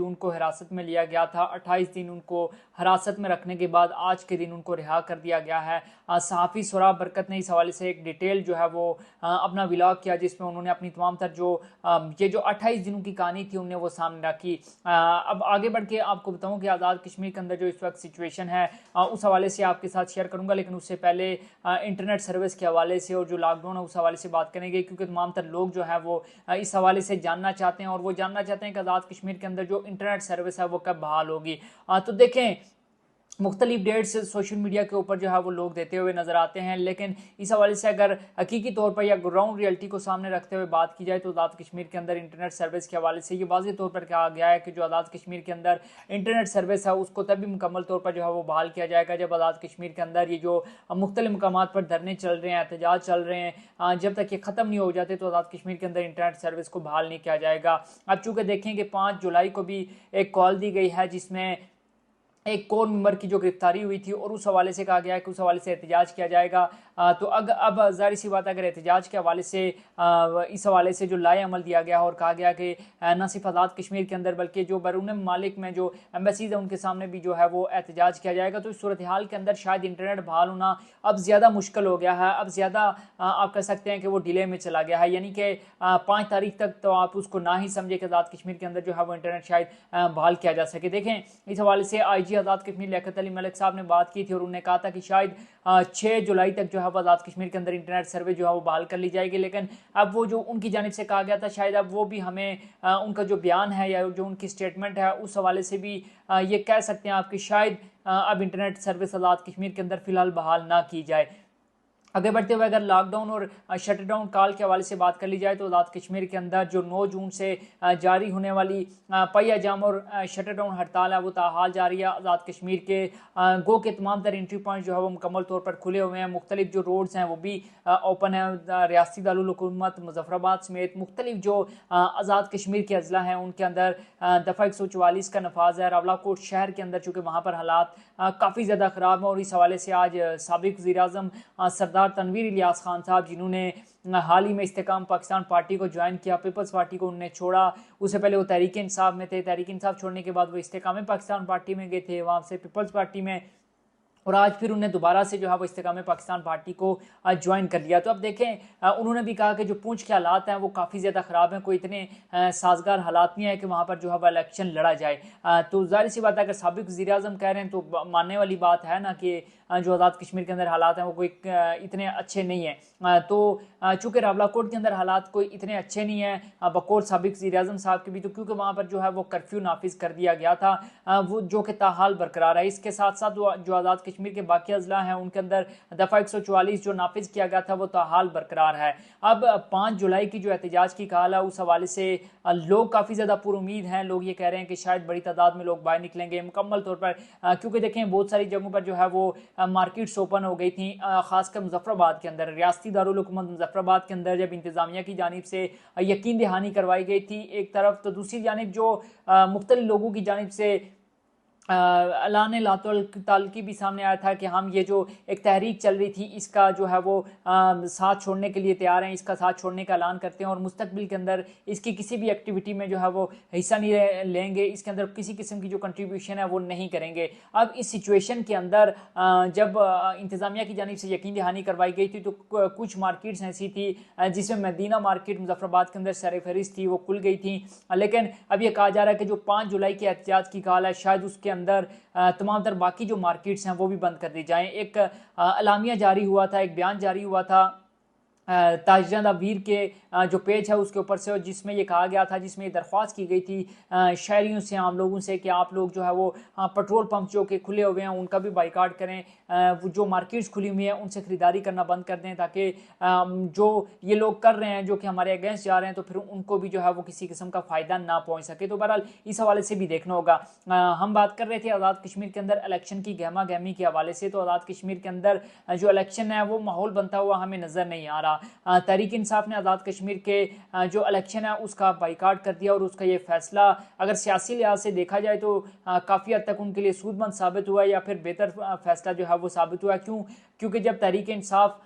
जून को हिरासत में लिया गया था। 28 दिन उनको हिरासत में रखने के बाद आज के दिन उनको रिहा कर दिया गया है। सहाफ़ी सोहराब बरकत ने इस हवाले से एक डिटेल जो है वो अपना व्लॉग किया, जिसमें उन्होंने अपनी तमाम तर जो ये जो 28 दिनों की कहानी थी उन्हें वो सामने रखी। अब आगे बढ़ के आपको बताऊं कि आज़ाद कश्मीर के अंदर जो इस वक्त सिचुएशन है उस हवाले से आपके साथ शेयर करूंगा, लेकिन उससे पहले इंटरनेट सर्विस के हवाले से और जो लॉकडाउन है उस हवाले से बात करेंगे, क्योंकि तमाम तर लोग जो है वो इस हवाले से जानना चाहते हैं और वो जानना चाहते हैं कि आज़ाद कश्मीर के अंदर जो इंटरनेट सर्विस है वो कब बहाल होगी। तो देखें, मुख्तलिफ डेट्स सोशल मीडिया के ऊपर जो है वो लोग देते हुए नजर आते हैं, लेकिन इस हवाले से अगर हकीकी तौर पर या ग्राउंड रियलिटी को सामने रखते हुए बात की जाए तो आज़ाद कश्मीर के अंदर इंटरनेट सर्विस के हवाले से ये वाज़ेह तौर पर कहा गया है कि जो आज़ाद कश्मीर के अंदर इंटरनेट सर्विस है उसको तभी मुकम्मल तौर पर जो है वो बहाल किया जाएगा जब आज़ाद कश्मीर के अंदर ये जो मुख्तलिफ मकामात पर धरने चल रहे हैं, एहतजाज चल रहे हैं, जब तक ये ख़त्म नहीं हो जाते तो आज़ाद कश्मीर के अंदर इंटरनेट सर्विस को बहाल नहीं किया जाएगा। अब चूँकि देखें कि 5 जुलाई को भी एक कॉल दी गई है जिसमें एक कोर मेंबर की जो गिरफ्तारी हुई थी और उस हवाले से कहा गया है कि उस हवाले से एहतजाज किया जाएगा। तो अब जाहिर सी बात है, अगर एहतजाज के हवाले से इस हवाले से जो लाए अमल दिया गया और कहा गया कि न सिर्फ आज़ाद कश्मीर के अंदर बल्कि जो बैरून ममालिक में जो एम्बेसीज है उनके सामने भी जो है वो एहतजाज किया जाएगा, तो इस सूरत हाल के अंदर शायद इंटरनेट बहाल होना अब ज़्यादा मुश्किल हो गया है। अब ज़्यादा आप कह सकते हैं कि वो डिले में चला गया है, यानी कि 5 तारीख तक तो आप उसको ना ही समझे कि आज़ाद कश्मीर के अंदर जो है वो इंटरनेट शायद बहाल किया जा सके। देखें, इस हवाले से IG आज़ाद कश्मीर लियाकत अली मलिक साहब ने बात की थी और उन्होंने कहा था कि शायद 6 जुलाई तक जो है आज़ाद कश्मीर के अंदर इंटरनेट सर्विस जो है वो बहाल कर ली जाएगी, लेकिन अब वो जो उनकी जानिब से कहा गया था शायद अब वो भी हमें उनका जो बयान है या जो उनकी स्टेटमेंट है उस हवाले से भी ये कह सकते हैं आपकी शायद अब इंटरनेट सर्विस आज़ाद कश्मीर के अंदर फिलहाल बहाल ना की जाए। आगे बढ़ते हुए अगर लॉकडाउन और शटडाउन काल के हवाले से बात कर ली जाए तो आज़ाद कश्मीर के अंदर जो 9 जून से जारी होने वाली पहिया जाम और शटडाउन हड़ताल है वो ताहाल जारी है। आज़ाद कश्मीर के गो के तमाम तर एंट्री पॉइंट जो है वो मुकम्मल तौर पर खुले हुए हैं। मुख्तलिफ जो रोड्स हैं वो भी ओपन है। रियासती दारुल हुकूमत मुजफ्फराबाद समेत मुख्तलिफ जो आज़ाद कश्मीर के अजला हैं उनके अंदर दफ़ा 144 का नफाज है। रावलाकोट शहर के अंदर चूँकि वहाँ पर हालात काफ़ी ज़्यादा ख़राब हैं और इस हवाले से आज साबिक़ वज़ीर-ए-आज़म सरदार तनवीर इलियास खान साहब, जिन्होंने हाल ही में इस्तेकाम पाकिस्तान पार्टी को ज्वाइन किया, पीपल्स पार्टी को उन्होंने छोड़ा, उससे पहले वो तहरीक इंसाफ में थे, तहरीक इंसाफ छोड़ने के बाद वो इस्तेकाम पाकिस्तान पार्टी में गए थे, वहाँ से पीपल्स पार्टी में, और आज फिर उन्हें दोबारा से जो है वो इस्तेकाम पाकिस्तान पार्टी को ज्वाइन कर लिया। तो अब देखें, उन्होंने भी कहा कि जो पूंछ के हालात हैं वो काफ़ी ज़्यादा ख़राब हैं, कोई इतने साजगार हालात नहीं है कि वहाँ पर जो है वो इलेक्शन लड़ा जाए। तो ज़ाहिर सी बात है अगर साबिक़ वज़ीर-ए-आज़म कह रहे हैं तो मानने वाली बात है ना कि जो आज़ाद कश्मीर के अंदर हालात हैं वो कोई इतने अच्छे नहीं हैं। तो चूँकि रावलाकोट के अंदर हालात कोई इतने अच्छे नहीं हैं बकौल साबिक़ वज़ीर-ए-आज़म साहब के भी, तो क्योंकि वहाँ पर जो है वो कर्फ्यू नाफिज कर दिया गया था वो जो कि ताहाल बरकरार है। इसके साथ साथ जो आज़ाद कश्मीर के बाकी अजला हैं उनके अंदर दफ़ा 144 जो नाफिज किया गया था वो ताहाल बरकरार है। अब 5 जुलाई की जो एहतजाज की काल है उस हवाले से लोग काफ़ी ज़्यादा पुरुमीद हैं। लोग ये कह रहे हैं कि शायद बड़ी तादाद में लोग बाहर निकलेंगे मुकम्मल तौर पर, क्योंकि देखें बहुत सारी जगहों पर जो है वो मार्केट्स ओपन हो गई थी, खासकर मुजफ्फराबाद के अंदर, रियासती दारुल हुकूमत मुजफ्फराबाद के अंदर जब इंतज़ामिया की जानिब से यकीन दहानी करवाई गई थी एक तरफ, तो दूसरी जानिब जो मुख्तलिफ लोगों की जानिब से ऐलान लातल की भी सामने आया था कि हम ये जो एक तहरीक चल रही थी इसका जो है वो साथ छोड़ने के लिए तैयार हैं, इसका साथ छोड़ने का ऐलान करते हैं और मुस्तकबिल के अंदर इसकी किसी भी एक्टिविटी में जो है वो हिस्सा नहीं लेंगे, इसके अंदर किसी किस्म की जो कंट्रीब्यूशन है वो नहीं करेंगे। अब इस सिचुएशन के अंदर जब इंतज़ामिया की जानिब से यकीन दहानी करवाई गई थी तो कुछ मार्केट्स ऐसी थी जिसमें मदीना मार्केट मुजफ्फराबाद के अंदर सर-ए-फ़हरिस्त थी, वो खुल गई थी, लेकिन अब ये कहा जा रहा है कि जो 5 जुलाई की एहतजाज की काल है शायद उसके अंदर तमाम तर बाकी जो मार्केट्स हैं वो भी बंद कर दी जाएं। एक अलामिया जारी हुआ था, एक बयान जारी हुआ था ताजरंदा वीर के जो पेज है उसके ऊपर से, जिसमें ये कहा गया था, जिसमें ये दरख्वास्त की गई थी शहरियों से, आम लोगों से कि आप लोग जो है वो पेट्रोल पंप जो के खुले हुए हैं उनका भी बाइकाट करें, जो मार्केट्स खुली हुई हैं उनसे ख़रीदारी करना बंद कर दें, ताकि जो ये लोग कर रहे हैं जो कि हमारे अगेंस्ट जा रहे हैं तो फिर उनको भी जो है वो किसी किस्म का फ़ायदा ना पहुँच सके। तो बहरहाल इस हवाले से भी देखना होगा। हम बात कर रहे थे आज़ाद कश्मीर के अंदर इलेक्शन की गहमा गहमी के हवाले से, तो आज़ाद कश्मीर के अंदर जो इलेक्शन है वो माहौल बनता हुआ हमें नज़र नहीं आ रहा। तहरीक इंसाफ ने आज़ाद कश्मीर के जो इलेक्शन है उसका बाइकाट कर दिया और उसका ये फैसला अगर सियासी लिहाज से देखा जाए तो काफ़ी हद तक उनके लिए सूदमंद साबित हुआ या फिर बेहतर फैसला जो है वो साबित हुआ। क्योंकि जब तहरीक इंसाफ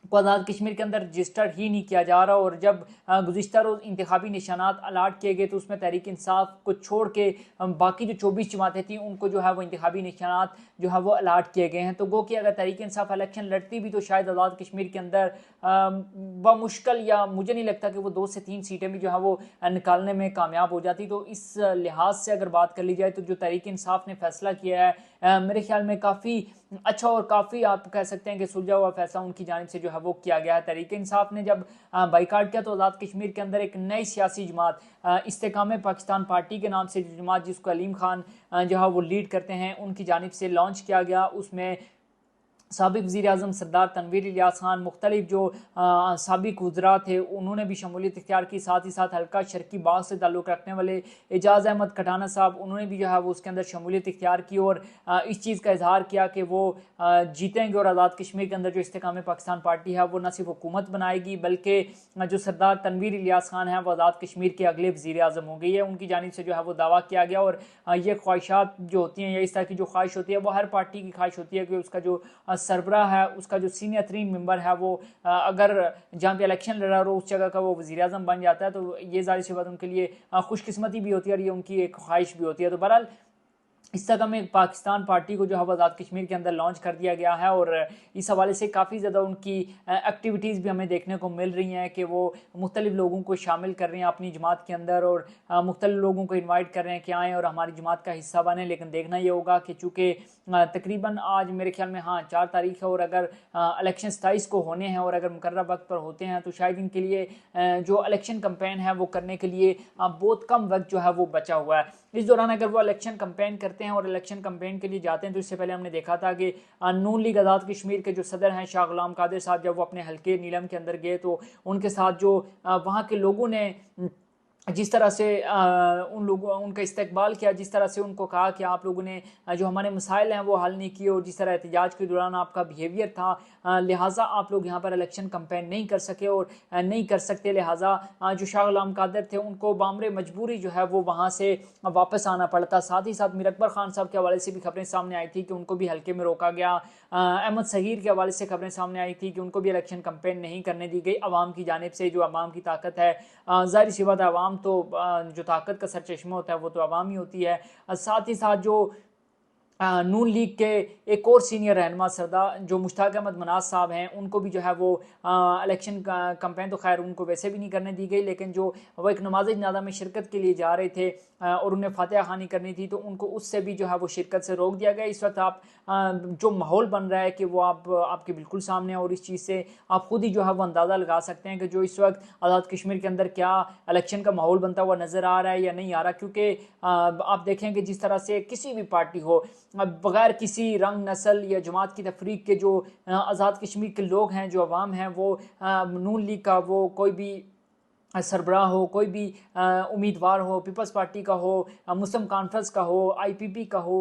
को आज़ाद कश्मीर के अंदर रजिस्टर ही नहीं किया जा रहा। और जब गुज़िश्ता रोज़ इंतखाबी निशानात अलाट किए गए तो उसमें तहरीक इंसाफ को छोड़ के बाकी जो 24 जमातें थी उनको जो है वो इंतखाबी निशानात जो है वो अलाट किए गए हैं। तो गो कि अगर तहरीक इंसाफ इलेक्शन लड़ती भी तो शायद आज़ाद कश्मीर के अंदर बमुश्किल, या मुझे नहीं लगता कि वो 2 से 3 सीटें भी जो है वो निकालने में कामयाब हो जाती। तो इस लिहाज से अगर बात कर ली जाए तो जो तहरीक इंसाफ ने फैसला किया है मेरे ख्याल में काफ़ी अच्छा और काफ़ी आप कह सकते हैं कि सुलझा हुआ फैसला उनकी जानिब से जो है वो किया गया है। तहरीक इंसाफ ने जब बाइकाट किया तो आज़ाद कश्मीर के अंदर एक नई सियासी जमात इस्तेकाम पाकिस्तान पार्टी के नाम से जो जमात, जिसको अलीम खान जो है वो लीड करते हैं, उनकी जानिब से लॉन्च किया गया। उसमें साबिक वज़ीर आज़म सरदार तनवीर इलियास खान, मुख्तलिफ जो साबिक वज़रा थे उन्होंने भी शमूलियत इख्तियार की। साथ ही साथ हल्का शर्की बाग से ताल्लुक़ रखने वाले एजाज़ अहमद खटाना साहब, उन्होंने भी जो है वो उसके अंदर शमूलियत इख्तियार की और इस चीज़ का इजहार किया कि वो जीतेंगे और आज़ाद कश्मीर के अंदर जो इस्तेकाम पाकिस्तान पार्टी है वो न सिर्फ हुकूमत बनाएगी बल्कि जो सरदार तनवीर इलियास खान है वो आज़ाद कश्मीर के अगले वज़ीर आज़म हो गई है। उनकी जानिब से जो है वो दावा किया गया। और ये ख्वाहिशात जो होती हैं या इस तरह की जो ख्वाहिश होती है वो हर पार्टी की ख्वाहिश होती है कि उसका जो सरबराह है, उसका जो सीनियर तरीन मेंबर है वो अगर जहाँ पे इलेक्शन लड़ा और उस जगह का वो वज़ीर आज़म बन जाता है तो ये ज़ाहिर सी बात उनके लिए खुशकिस्मती भी होती है और ये उनकी एक ख्वाहिश भी होती है। तो बहरहाल इस तरह में पाकिस्तान पार्टी को जो है आज़ाद कश्मीर के अंदर लॉन्च कर दिया गया है। और इस हवाले से काफ़ी ज़्यादा उनकी एक्टिविटीज़ भी हमें देखने को मिल रही हैं कि वो मुख्तलिफ लोगों को शामिल कर रहे हैं अपनी जमात के अंदर और मुख्तलिफ लोगों को इनवाइट कर रहे हैं कि आएँ और हमारी जमात का हिस्सा बने। लेकिन देखना ये होगा कि चूँकि तकरीबन आज मेरे ख्याल में 4 तारीख है और अगर इलेक्शन 27 को होने हैं और अगर मुकर्रर वक्त पर होते हैं तो शायद इनके लिए जो इलेक्शन कैंपेन है वो करने के लिए बहुत कम वक्त जो है वो बचा हुआ है। इस दौरान अगर वो इलेक्शन कैंपेन करते हैं और इलेक्शन कैंपेन के लिए जाते हैं तो इससे पहले हमने देखा था कि नून लीग आज़ाद कश्मीर के जो सदर हैं शाह गुलाम कादिर साहब, जब वो अपने हल्के नीलम के अंदर गए तो उनके साथ जो वहाँ के लोगों ने जिस तरह से उन लोगों उनका इस्तकबाल किया, जिस तरह से उनको कहा कि आप लोगों ने जो हमारे मसाइल हैं वो हल नहीं किए और जिस तरह एहतजाज के दौरान आपका बिहेवियर था, लिहाजा आप लोग यहाँ पर इलेक्शन कैंपेन नहीं कर सके और नहीं कर सकते। लिहाजा जो शाह गुलाम कादिर थे उनको बामरे मजबूरी जो है वो वहाँ से वापस आना पड़ता। साथ ही साथ मीर अकबर खान साहब के हवाले से भी खबरें सामने आई थी कि उनको भी हल्के में रोका गया। अहमद सहीर के हवाले से खबरें सामने आई थी कि उनको भी इलेक्शन कैंपेन नहीं करने दी गई अवाम की जानिब से। जो अवाम की ताकत है, ज़ाहिर सी बात है अवाम तो जो ताकत का सरचश्मा होता है वो तो अवाम ही होती है। साथ ही साथ जो नून लीग के एक और सीनियर रहनुमा सरदार जो मुश्ताक अहमद मनाज साहब हैं, उनको भी जो है वो इलेक्शन कैंपेन तो खैर उनको वैसे भी नहीं करने दी गई, लेकिन जो वो एक नमाज जनाजा में शिरकत के लिए जा रहे थे और उन्हें फातिहा खानी करनी थी तो उनको उससे भी जो है वो शिरकत से रोक दिया गया। इस वक्त आप जो माहौल बन रहा है कि वो आपके बिल्कुल सामने है और इस चीज़ से आप खुद ही जो है वो अंदाज़ा लगा सकते हैं कि जो इस वक्त आज़ाद कश्मीर के अंदर क्या इलेक्शन का माहौल बनता हुआ नज़र आ रहा है या नहीं आ रहा। क्योंकि आप देखें कि जिस तरह से किसी भी पार्टी हो बगैर किसी रंग नस्ल या जमात की तफरीक के जो आज़ाद कश्मीर के लोग हैं, जो अवाम हैं, वो नून लीग का वो कोई भी सरबराह हो, कोई भी उम्मीदवार हो, पीपल्स पार्टी का हो, मुस्लिम कॉन्फ्रेंस का हो, आईपीपी का हो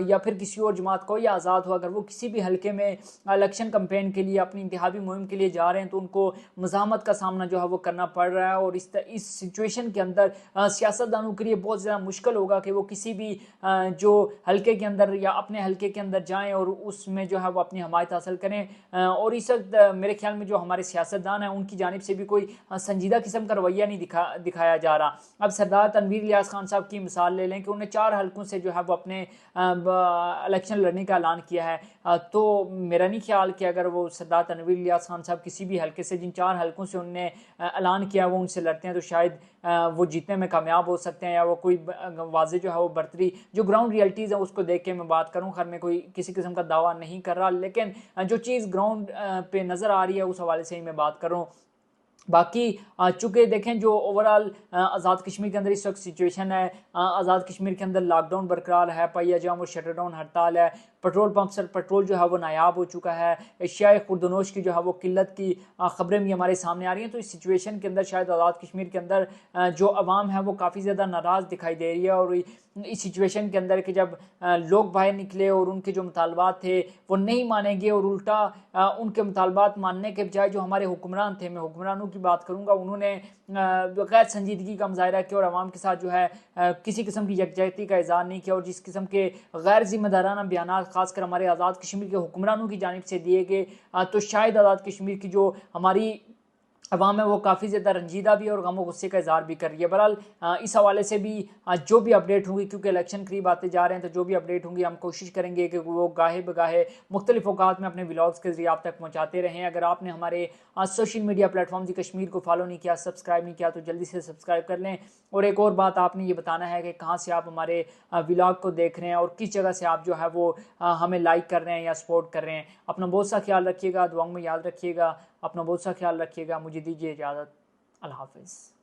या फिर किसी और जमात को या आज़ाद हो, अगर वो किसी भी हलके में इलेक्शन कैंपेन के लिए अपनी इंतखाबी मुहिम के लिए जा रहे हैं तो उनको मज़ाहमत का सामना जो है वो करना पड़ रहा है। और इस सिचुएशन के अंदर सियासतदानों के लिए बहुत ज़्यादा मुश्किल होगा कि वो किसी भी जो हलके के अंदर या अपने हलके के अंदर जाएँ और उसमें जो है वो अपनी हमायत हासिल करें। और इस वक्त मेरे ख्याल में जो हमारे सियासतदान हैं उनकी जानिब से भी कोई संजीदा का रवैया नहीं दिखाया जा रहा। अब सरदार तनवीर इलियास खान साहब की मिसाल ले लें कि उन्हें 4 हलकों से जो है वो अपने इलेक्शन लड़ने का ऐलान किया है। तो मेरा नहीं ख्याल कि अगर वो सरदार तनवीर इलियास खान साहब किसी भी हलके से जिन 4 हलकों से उन्होंने ऐलान किया वो उनसे लड़ते हैं तो शायद वो जीतने में कामयाब हो सकते हैं या वो कोई वाज़े जो है वो बर्तरी जो ग्राउंड रियलिटीज़ है उसको देख के मैं बात करूँ। खैर मैं कोई किसी किस्म का दावा नहीं कर रहा, लेकिन जो चीज़ ग्राउंड पे नज़र आ रही है उस हवाले से ही मैं बात कर रहा हूँ। बाकी चूँकि देखें जो ओवरऑल आज़ाद कश्मीर के अंदर इस वक्त सिचुएशन है, आज़ाद कश्मीर के अंदर लॉकडाउन बरकरार है, पहिया जाम और शटर डाउन हड़ताल है, पेट्रोल पंप से पेट्रोल जो है वो नायाब हो चुका है, एशियाई खुर्दनोश की जो है वो किल्लत की ख़बरें भी हमारे सामने आ रही हैं। तो इस सिचुएशन के अंदर शायद आज़ाद कश्मीर के अंदर जो आवाम है वो काफ़ी ज़्यादा नाराज़ दिखाई दे रही है। और इस सिचुएशन के अंदर कि जब लोग बाहर निकले और उनके जो मुतालबात थे वो नहीं मानेंगे और उल्टा उनके मुतालबात मानने के बजाय जो हमारे हुक्मरान थे, मैं हुक्मरानों की बात करूँगा, उन्होंने गैर संजीदगी का मुजाहरा किया और आवाम के साथ जो है किसी किस्म की यकजहती का इज़हार नहीं किया और जिस किस्म के गैर जिम्मेदाराना बयान खासकर हमारे आज़ाद कश्मीर के हुक्मरानों की जानिब से दिए गए, तो शायद आज़ाद कश्मीर की जो हमारी अवाम है वो काफ़ी ज़्यादा रंजीदा भी है और गम और गुस्से का इज़हार भी कर रही है। बहरहाल इस हवाले से भी जो भी अपडेट होंगी, क्योंकि इलेक्शन करीब आते जा रहे हैं, तो जो भी अपडेट होंगी हम कोशिश करेंगे कि वो गाहे बगाहे मुख्तलिफ औकात में अपने व्लॉग्स के जरिए आप तक पहुँचाते रहें। अगर आपने हमारे सोशल मीडिया प्लेटफॉर्म दी कश्मीर को फॉलो नहीं किया, सब्सक्राइब नहीं किया, तो जल्दी से सब्सक्राइब कर लें। और एक और बात आपने ये बताना है कि कहाँ से आप हमारे व्लॉग को देख रहे हैं और किस जगह से आप जो है वो हमें लाइक कर रहे हैं या सपोर्ट कर रहे हैं। अपना बहुत सा ख्याल रखिएगा, दुआओं में याद रखिएगा, अपना बहुत सा ख्याल रखिएगा। मुझे दीजिए इजाज़त। अल्लाह हाफ़िज़।